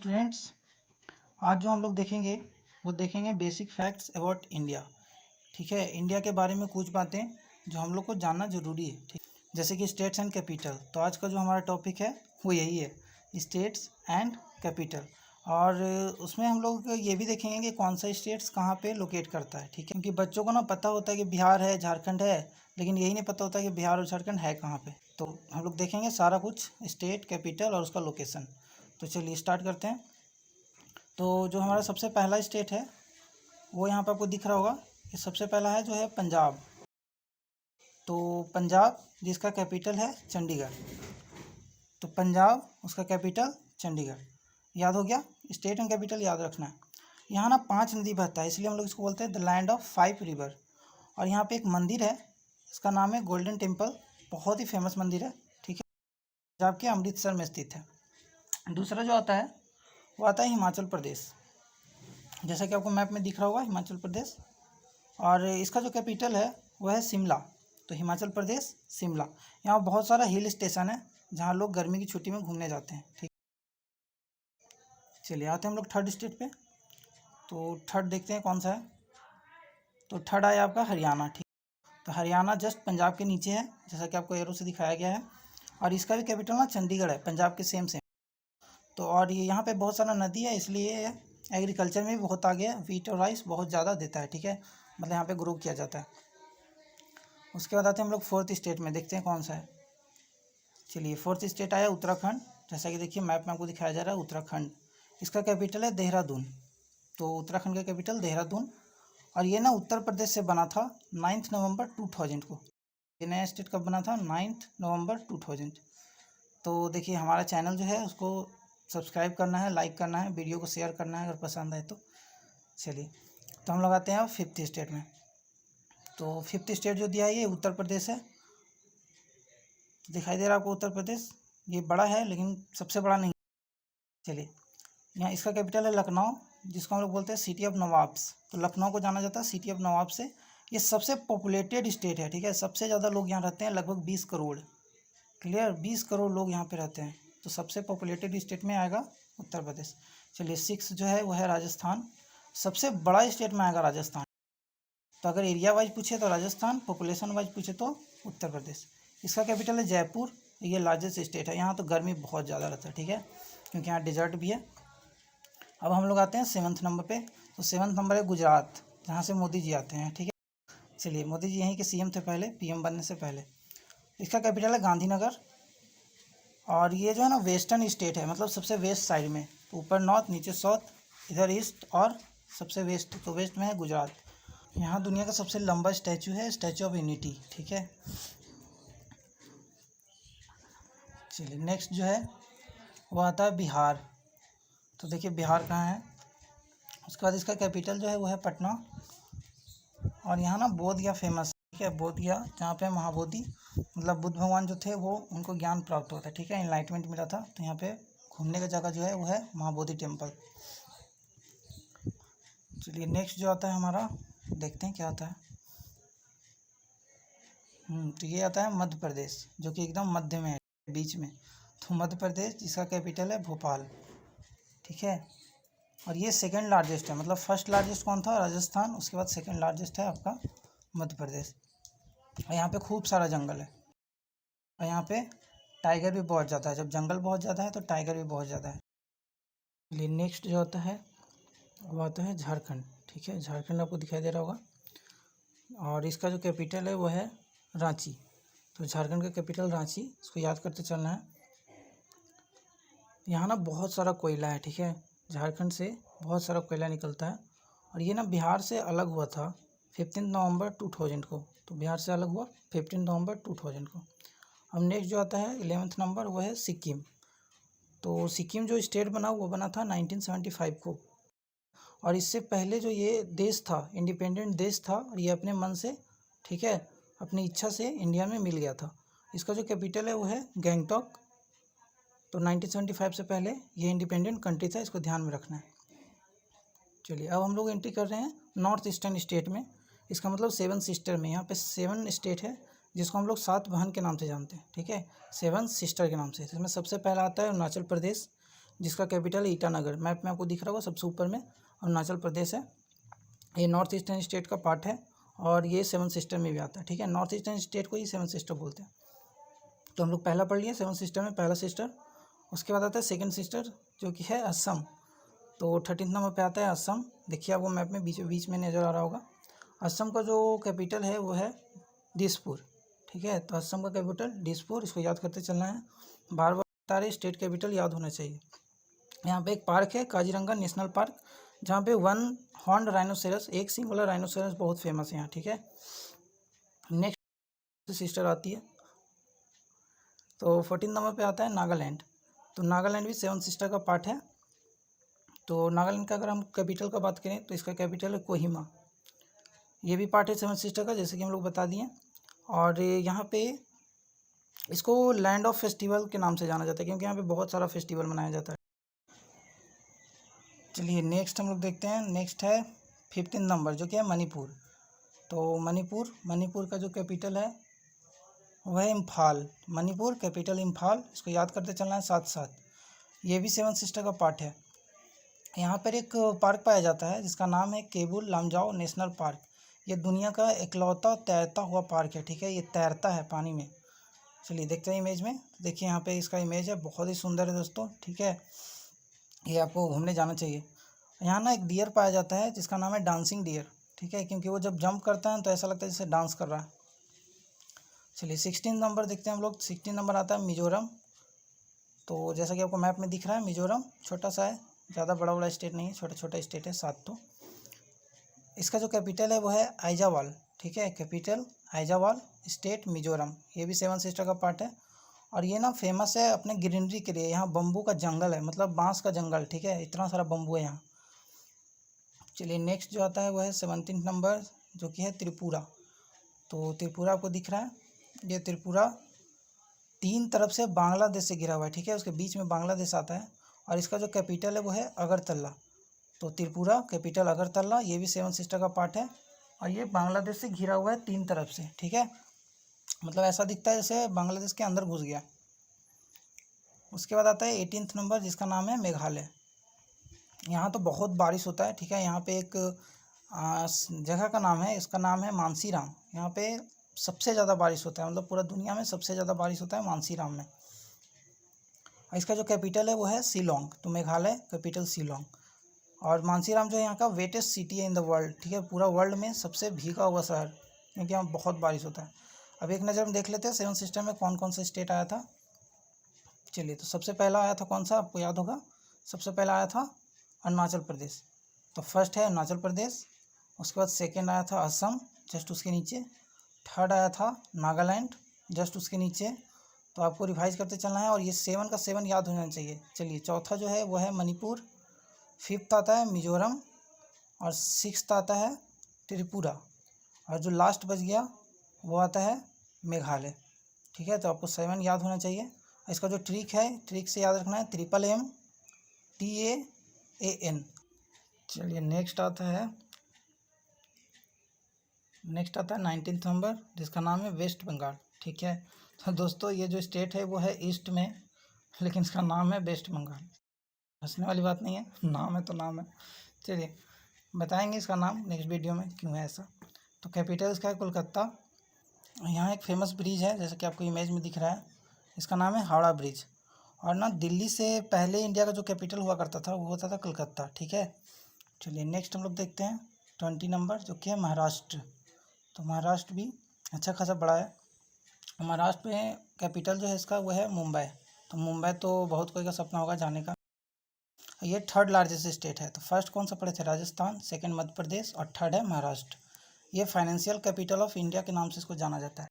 Students, आज जो हम लोग देखेंगे वो देखेंगे बेसिक फैक्ट्स अबाउट इंडिया। ठीक है, इंडिया के बारे में कुछ बातें जो हम लोग को जानना ज़रूरी है। ठीक, जैसे कि स्टेट्स एंड कैपिटल। तो आज का जो हमारा टॉपिक है वो यही है, स्टेट्स एंड कैपिटल। और उसमें हम लोग ये भी देखेंगे कि कौन सा स्टेट्स कहाँ पे लोकेट करता है। ठीक है, क्योंकि बच्चों को ना पता होता है कि बिहार है, झारखंड है, लेकिन यही नहीं पता होता कि बिहार और झारखंड है कहाँ पे। तो हम लोग देखेंगे सारा कुछ, स्टेट, कैपिटल और उसका लोकेशन। तो चलिए स्टार्ट करते हैं। तो जो हमारा सबसे पहला स्टेट है वो यहाँ पर आपको दिख रहा होगा। ये सबसे पहला है जो है पंजाब। तो पंजाब जिसका कैपिटल है चंडीगढ़। तो पंजाब उसका कैपिटल चंडीगढ़। याद हो गया, स्टेट एंड कैपिटल याद रखना है। यहाँ ना 5 नदी बहता है, इसलिए हम लोग इसको बोलते हैं द लैंड ऑफ 5 रिवर। और यहाँ पे एक मंदिर है, इसका नाम है गोल्डन टेम्पल। बहुत ही फेमस मंदिर है। ठीक है, पंजाब के अमृतसर में स्थित है। दूसरा जो आता है वो आता है हिमाचल प्रदेश। जैसा कि आपको मैप में दिख रहा होगा, हिमाचल प्रदेश। और इसका जो कैपिटल है वो है शिमला। तो हिमाचल प्रदेश शिमला। यहाँ बहुत सारा हिल स्टेशन है जहाँ लोग गर्मी की छुट्टी में घूमने जाते हैं। ठीक, चलिए आते हैं हम लोग थर्ड स्टेट पे। तो थर्ड देखते हैं कौन सा है। तो थर्ड आया आपका हरियाणा। ठीक, तो हरियाणा जस्ट पंजाब के नीचे है, जैसा कि आपको एरो से दिखाया गया है। और इसका भी कैपिटल ना चंडीगढ़ है, पंजाब के सेम। तो और ये यहाँ पे बहुत सारा नदी है, इसलिए एग्रीकल्चर में भी बहुत आगे है। वीट और राइस बहुत ज़्यादा देता है। ठीक है, मतलब यहाँ पे ग्रो किया जाता है। उसके बाद आते हैं हम लोग फोर्थ स्टेट में, देखते हैं कौन सा है। चलिए फोर्थ स्टेट आया उत्तराखंड। जैसा कि देखिए मैप में आपको दिखाया जा रहा है उत्तराखंड। इसका कैपिटल है देहरादून। तो उत्तराखंड का कैपिटल देहरादून। और ये ना उत्तर प्रदेश से बना था 9 नवंबर 2000 को। ये नया स्टेट कब बना था? 9 नवंबर 2000। तो देखिए हमारा चैनल जो है उसको सब्सक्राइब करना है, लाइक करना है, वीडियो को शेयर करना है अगर पसंद आए तो। चलिए, तो हम लोग आते हैं अब फिफ्थ स्टेट में। तो फिफ्थ स्टेट जो दिया है ये उत्तर प्रदेश है। तो दिखाई दे रहा है आपको उत्तर प्रदेश, ये बड़ा है लेकिन सबसे बड़ा नहीं। चलिए, यहाँ इसका कैपिटल है लखनऊ, जिसको हम लोग बोलते हैं सिटी ऑफ नवाब्स। तो लखनऊ को जाना जाता है सिटी ऑफ नवाब से। ये सबसे पॉपुलेटेड स्टेट है। ठीक है, सबसे ज़्यादा लोग यहाँ रहते हैं, लगभग 20 करोड़। क्लियर, 20 करोड़ लोग यहाँ पे रहते हैं। तो सबसे पॉपुलेटेड स्टेट में आएगा उत्तर प्रदेश। चलिए सिक्स जो है वो है राजस्थान। सबसे बड़ा स्टेट में आएगा राजस्थान। तो अगर एरिया वाइज पूछे तो राजस्थान, पॉपुलेशन वाइज पूछे तो उत्तर प्रदेश। इसका कैपिटल है जयपुर। ये लार्जेस्ट स्टेट है। यहाँ तो गर्मी बहुत ज़्यादा रहता है। ठीक है, क्योंकि यहाँ डिजर्ट भी है। अब हम लोग आते हैं 7th नंबर पे। तो 7th नंबर है गुजरात, जहाँ से मोदी जी आते हैं। ठीक है, चलिए मोदी जी यहीं के सीएम थे पहले, पीएम बनने से पहले। इसका कैपिटल है गांधीनगर। और ये जो है ना वेस्टर्न स्टेट है, मतलब सबसे वेस्ट साइड में। तो ऊपर नॉर्थ, नीचे साउथ, इधर ईस्ट और सबसे वेस्ट। तो वेस्ट में है गुजरात। यहाँ दुनिया का सबसे लंबा स्टैचू है, स्टैचू ऑफ यूनिटी। ठीक है, चलिए नेक्स्ट जो है वो आता है बिहार। तो देखिए बिहार कहाँ है। उसके बाद इसका कैपिटल जो है वो है पटना। और यहाँ ना बोधगया फेमस। ठीक है, बोधगया जहाँ पे महाबोधि, मतलब बुद्ध भगवान जो थे वो, उनको ज्ञान प्राप्त हुआ था। ठीक है, इनलाइटमेंट मिला था। तो यहाँ पे घूमने का जगह जो है वो है महाबोधि टेम्पल। चलिए नेक्स्ट जो आता है हमारा, देखते हैं क्या आता है। तो ये आता है मध्य प्रदेश, जो कि एकदम मध्य में है, बीच में। तो मध्य प्रदेश जिसका कैपिटल है भोपाल। ठीक है, और ये सेकंड लार्जेस्ट है। मतलब फर्स्ट लार्जेस्ट कौन था? राजस्थान। उसके बाद सेकंड लार्जेस्ट है आपका मध्य प्रदेश। और यहाँ पे खूब सारा जंगल है। और यहाँ पे टाइगर भी बहुत ज़्यादा है। जब जंगल बहुत ज़्यादा है तो टाइगर भी बहुत ज़्यादा है। चलिए नेक्स्ट जो आता है वो आता है झारखंड। ठीक है, झारखंड आपको दिखाई दे रहा होगा। और इसका जो कैपिटल है वो है रांची। तो झारखंड का कैपिटल रांची, इसको याद करते चलना है। यहाँ ना बहुत सारा कोयला है। ठीक है, झारखंड से बहुत सारा कोयला निकलता है। और ये ना बिहार से अलग हुआ था 15 नवंबर 2000 को। तो बिहार से अलग हुआ 15 नवंबर 2000 को। अब नेक्स्ट जो आता है 11th नंबर, वो है सिक्किम। तो सिक्किम जो स्टेट बना वो बना था 1975 को। और इससे पहले जो ये देश था, इंडिपेंडेंट देश था, और ये अपने मन से, ठीक है, अपनी इच्छा से इंडिया में मिल गया था। इसका जो कैपिटल है वो है गैंगटॉक। तो 1975 से पहले ये इंडिपेंडेंट कंट्री था, इसको ध्यान में रखना है। चलिए अब हम लोग एंट्री कर रहे हैं नॉर्थ ईस्टर्न स्टेट में। इसका मतलब 7 सिस्टर में। यहाँ पे 7 स्टेट है, जिसको हम लोग 7 बहन के नाम से जानते हैं। ठीक है, 7 सिस्टर के नाम से। इसमें सबसे पहला आता है अरुणाचल प्रदेश, जिसका कैपिटल है ईटानगर। मैप में आपको दिख रहा होगा सबसे ऊपर में अरुणाचल प्रदेश है। ये नॉर्थ ईस्टर्न स्टेट का पार्ट है और ये 7 सिस्टर में भी आता है, ठीक है। नॉर्थ ईस्टर्न स्टेट को ही 7 सिस्टर बोलते हैं। तो हम लोग पहला पढ़ लिए 7 सिस्टर में पहला सिस्टर। उसके बाद आता है सेकंड सिस्टर जो कि है असम। तो 13 नंबर पे आता है असम। देखिए आपको मैप में बीच में नज़र आ रहा होगा। असम का जो कैपिटल है वो है दिसपुर, ठीक है। तो असम का कैपिटल दिसपुर, इसको याद करते चलना है। बार बार बता रहे स्टेट कैपिटल याद होना चाहिए। यहाँ पे एक पार्क है काजीरंगा नेशनल पार्क, जहाँ पे 1 हॉर्न राइनोसेरस, एक सिंग वाला राइनोसेरस बहुत फेमस है यहाँ, ठीक है। नेक्स्ट सिस्टर आती है तो 14 नंबर पे आता है नागालैंड। तो नागालैंड भी 7 सिस्टर का पार्ट है। तो नागालैंड का अगर हम कैपिटल का बात करें तो इसका कैपिटल है कोहिमा। ये भी पार्ट है 7 सिस्टर का, जैसे कि हम लोग बता दिए। और यहाँ पे इसको लैंड ऑफ फेस्टिवल के नाम से जाना जाता है, क्योंकि यहाँ पे बहुत सारा फेस्टिवल मनाया जाता है। चलिए नेक्स्ट हम लोग देखते हैं। नेक्स्ट है 15 नंबर जो कि है मणिपुर। तो मणिपुर का जो कैपिटल है वह है इम्फाल। मणिपुर कैपिटल इम्फाल, इसको याद करते चलना है साथ साथ। ये भी 7 सिस्टर का पार्ट है। यहाँ पर एक पार्क पाया जाता है जिसका नाम है केबुल लामजाओ नेशनल पार्क। ये दुनिया का इकलौता तैरता हुआ पार्क है, ठीक है। ये तैरता है पानी में। चलिए देखते हैं इमेज में। देखिए यहाँ पे इसका इमेज है, बहुत ही सुंदर है दोस्तों, ठीक है। ये आपको घूमने जाना चाहिए। यहाँ ना एक डियर पाया जाता है जिसका नाम है डांसिंग डियर, ठीक है, क्योंकि वो जब जंप करता है तो ऐसा लगता है जैसे डांस कर रहा है। चलिए 16 नंबर देखते हैं हम लोग। 16 नंबर आता है मिजोरम। तो जैसा कि आपको मैप में दिख रहा है मिजोरम छोटा सा है, ज़्यादा बड़ा स्टेट नहीं है, छोटा छोटा स्टेट है 7। तो इसका जो कैपिटल है वो है आइजावाल, ठीक है। Capital Aizawl, state Mizoram. ये भी 7 सिस्टर का पार्ट है। और ये ना फेमस है अपने ग्रीनरी के लिए। यहाँ बम्बू का जंगल है, मतलब बांस का जंगल, ठीक है। इतना सारा बम्बू है यहाँ। चलिए नेक्स्ट जो आता है वो है 17 नंबर जो कि है त्रिपुरा। तो त्रिपुरा आपको दिख रहा है, ये त्रिपुरा 3 तरफ से बांग्लादेश से घिरा हुआ है, ठीक है। उसके बीच में बांग्लादेश आता है और इसका जो कैपिटल है वो है अगरतला। तो त्रिपुरा कैपिटल अगरतला, ये भी 7 सिस्टर का पार्ट है। और ये बांग्लादेश से घिरा हुआ है 3 तरफ से, ठीक है। मतलब ऐसा दिखता है जैसे बांग्लादेश के अंदर घुस गया। उसके बाद आता है 18 नंबर जिसका नाम है मेघालय। यहाँ तो बहुत बारिश होता है, ठीक है। यहाँ पे एक जगह का नाम है, इसका नाम है मानसीराम। यहाँ पे सबसे ज़्यादा बारिश होता है, मतलब पूरा दुनिया में सबसे ज़्यादा बारिश होता है मानसीराम में। इसका जो कैपिटल है वो है शिलोंग। तो मेघालय कैपिटल शिलोंग। और मानसीराम जो है यहाँ का वेटेस्ट सिटी है इन द वर्ल्ड, ठीक है। पूरा वर्ल्ड में सबसे भीगा हुआ शहर, क्योंकि यहाँ बहुत बारिश होता है। अब एक नज़र हम देख लेते हैं 7 सिस्टर में कौन कौन सा स्टेट आया था। चलिए तो सबसे पहला आया था कौन सा, आपको याद होगा। सबसे पहला आया था अरुणाचल प्रदेश। तो फर्स्ट है अरुणाचल प्रदेश। उसके बाद सेकंड आया था असम, जस्ट उसके नीचे। थर्ड आया था नागालैंड, जस्ट उसके नीचे। तो आपको रिवाइज करते चलना है और ये 7 का 7 याद होना चाहिए। चलिए चौथा जो है वो है मणिपुर। 5th आता है मिजोरम और 6th आता है त्रिपुरा। और जो लास्ट बच गया वो आता है मेघालय, ठीक है। तो आपको 7 याद होना चाहिए। इसका जो ट्रिक है, ट्रिक से याद रखना है MMTAAN। चलिए नेक्स्ट आता है 19th नंबर जिसका नाम है वेस्ट बंगाल, ठीक है। तो दोस्तों ये जो स्टेट है वो है ईस्ट में, लेकिन इसका नाम है वेस्ट बंगाल। हंसने वाली बात नहीं है, नाम है तो नाम है। चलिए बताएंगे इसका नाम नेक्स्ट वीडियो में क्यों है ऐसा। तो कैपिटल इसका है कोलकाता। यहाँ एक फेमस ब्रिज है जैसा कि आपको इमेज में दिख रहा है, इसका नाम है हावड़ा ब्रिज। और ना दिल्ली से पहले इंडिया का जो कैपिटल हुआ करता था वो होता था कलकत्ता, ठीक है। चलिए नेक्स्ट हम लोग देखते हैं 20 नंबर जो कि है महाराष्ट्र। तो महाराष्ट्र भी अच्छा खासा बड़ा है। महाराष्ट्र में कैपिटल जो है इसका वो है मुंबई। तो मुंबई तो बहुत कोई का सपना होगा जाने का। ये 3rd लार्जेस्ट स्टेट है। तो फर्स्ट कौन सा पड़े थे, राजस्थान, सेकंड मध्य प्रदेश और 3rd है महाराष्ट्र। ये फाइनेंशियल कैपिटल ऑफ इंडिया के नाम से इसको जाना जाता है।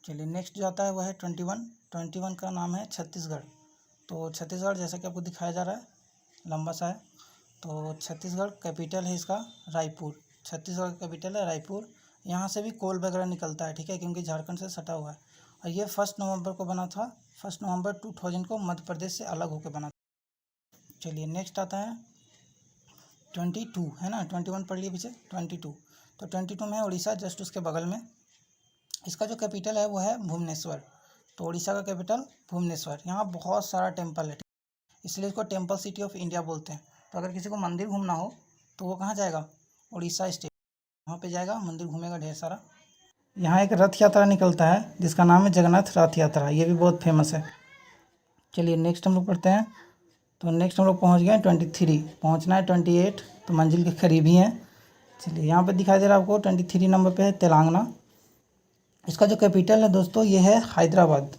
चलिए नेक्स्ट जो आता है वो है 21 का नाम है छत्तीसगढ़। तो छत्तीसगढ़ जैसा कि आपको दिखाया जा रहा है लंबा सा है। तो छत्तीसगढ़ कैपिटल है इसका रायपुर। छत्तीसगढ़ का कैपिटल है रायपुर। यहाँ से भी कोल वगैरह निकलता है, ठीक है, क्योंकि झारखंड से सटा हुआ है। और ये 1 नवंबर को बना था, 1 नवंबर 2000 को मध्य प्रदेश से अलग होकर बना था। चलिए नेक्स्ट आता है 22, है ना। 21 पढ़ लिए पीछे, 22। तो 22 में है उड़ीसा, जस्ट उसके बगल में। इसका जो कैपिटल है वो है भुवनेश्वर। तो उड़ीसा का कैपिटल भुवनेश्वर। यहाँ बहुत सारा टेम्पल है, इसलिए इसको टेम्पल सिटी ऑफ इंडिया बोलते हैं। तो अगर किसी को मंदिर घूमना हो तो वो कहाँ जाएगा? उड़ीसा स्टेट, वहाँ पे जाएगा, मंदिर घूमेगा ढेर सारा। यहाँ एक रथ यात्रा निकलता है जिसका नाम है जगन्नाथ रथ यात्रा, ये भी बहुत फेमस है। चलिए नेक्स्ट हम लोग पढ़ते हैं। तो नेक्स्ट हम लोग पहुँच गए 23, पहुँचना है 28, तो मंजिल के करीब ही हैं। चलिए यहाँ पे दिखाई दे रहा है आपको 23 नंबर पे है तेलंगाना। इसका जो कैपिटल है दोस्तों ये है हैदराबाद।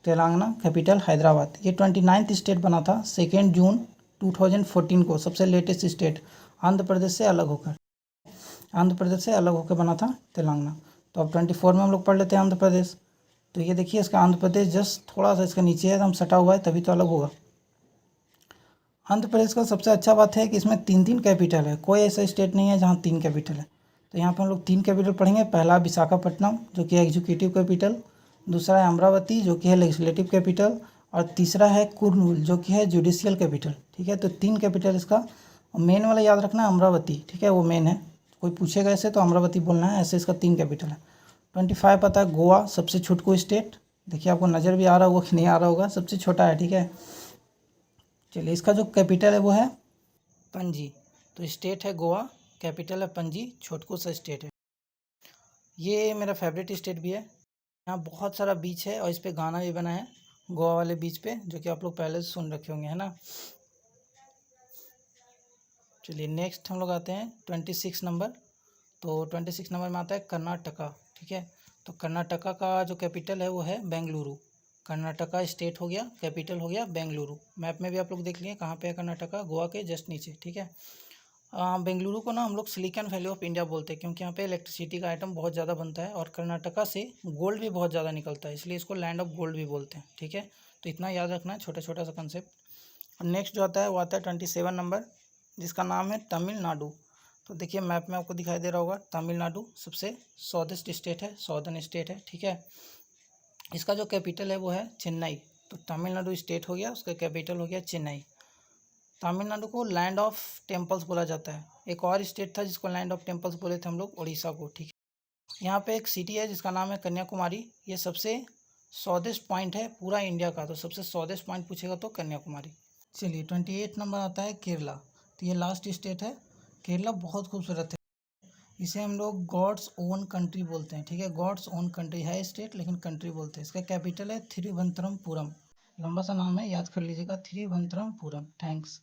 तेलंगाना कैपिटल हैदराबाद। ये 29th स्टेट बना था 2 जून 2014 को, सबसे लेटेस्ट स्टेट आंध्र प्रदेश से अलग होकर बना था तेलंगाना। तो अब 24 में हम लोग पढ़ लेते हैं आंध्र प्रदेश। तो ये देखिए इसका आंध्र प्रदेश जस्ट थोड़ा सा इसका नीचे है, तो हम सटा हुआ है तभी तो अलग होगा। आंध्र प्रदेश का सबसे अच्छा बात है कि इसमें 3 कैपिटल है, कोई ऐसा स्टेट नहीं है जहाँ 3 कैपिटल है। तो यहाँ पे हम लोग 3 कैपिटल पढ़ेंगे। पहला विशाखापट्टनम जो कि है एग्जीक्यूटिव कैपिटल, दूसरा है अमरावती जो कि है लेजिस्लेटिव कैपिटल, और तीसरा है कुर्नूल जो कि है जुडिशियल कैपिटल। ठीक है, तो 3 कैपिटल इसका। मेन वाला याद रखना है अमरावती, ठीक है, वो मेन है। कोई पूछेगा ऐसे तो अमरावती बोलना है, ऐसे इसका 3 कैपिटल है। 25 पता है गोवा, सबसे छोटको स्टेट। देखिए आपको नज़र भी आ रहा होगा कि नहीं आ रहा होगा, सबसे छोटा है। ठीक है, चलिए इसका जो कैपिटल है वो है पणजी। तो स्टेट है गोवा, कैपिटल है पणजी, छोटको सा स्टेट है। ये मेरा फेवरेट स्टेट भी है। यहाँ बहुत सारा बीच है और इस पे गाना भी बना है गोवा वाले बीच पे, जो कि आप लोग पहले से सुन रखे होंगे, है ना। चलिए नेक्स्ट हम लोग आते हैं 26 नंबर। तो 26 नंबर में आता है कर्नाटका। ठीक है, तो कर्नाटका का जो कैपिटल है वो है बेंगलुरु। कर्नाटका स्टेट हो गया, कैपिटल हो गया बेंगलुरु। मैप में भी आप लोग देख लिए कहाँ पे है कर्नाटका, गोवा के जस्ट नीचे। ठीक है, बेंगलुरु को ना हम लोग सिलिकॉन वैली ऑफ इंडिया बोलते हैं, क्योंकि यहाँ पे इलेक्ट्रिसिटी का आइटम बहुत ज़्यादा बनता है और कर्नाटका से गोल्ड भी बहुत ज़्यादा निकलता है, इसलिए इसको लैंड ऑफ गोल्ड भी बोलते हैं। ठीक है, तो इतना याद रखना है, छोटा छोटा सा कंसेप्ट। और नेक्स्ट जो आता है वो आता है 27 नंबर, जिसका नाम है तमिलनाडु। तो देखिए मैप में आपको दिखाई दे रहा होगा, तमिलनाडु सबसे सॉर्देस्ट स्टेट है, सॉर्दर्न स्टेट है। ठीक है, इसका जो कैपिटल है वो है चेन्नई। तो तमिलनाडु स्टेट हो गया, उसका कैपिटल हो गया चेन्नई। तमिलनाडु को लैंड ऑफ टेम्पल्स बोला जाता है। एक और स्टेट था जिसको लैंड ऑफ टेम्पल्स बोले थे हम लोग, उड़ीसा को। ठीक है, यहाँ पे एक सिटी है जिसका नाम है कन्याकुमारी। ये सबसे सॉदेस्ट पॉइंट है पूरा इंडिया का, तो सबसे सॉदेस्ट पॉइंट पूछेगा तो कन्याकुमारी। चलिए 28 नंबर आता है केरला। तो ये लास्ट स्टेट है। केरला बहुत खूबसूरत है, इसे हम लोग गॉड्स ओन कंट्री बोलते हैं। ठीक है, गॉड्स ओन कंट्री है स्टेट, लेकिन कंट्री बोलते हैं। इसका कैपिटल है थिरुवनंतपुरम। लंबा सा नाम है, याद कर लीजिएगा, थिरुवनंतपुरम। थैंक्स।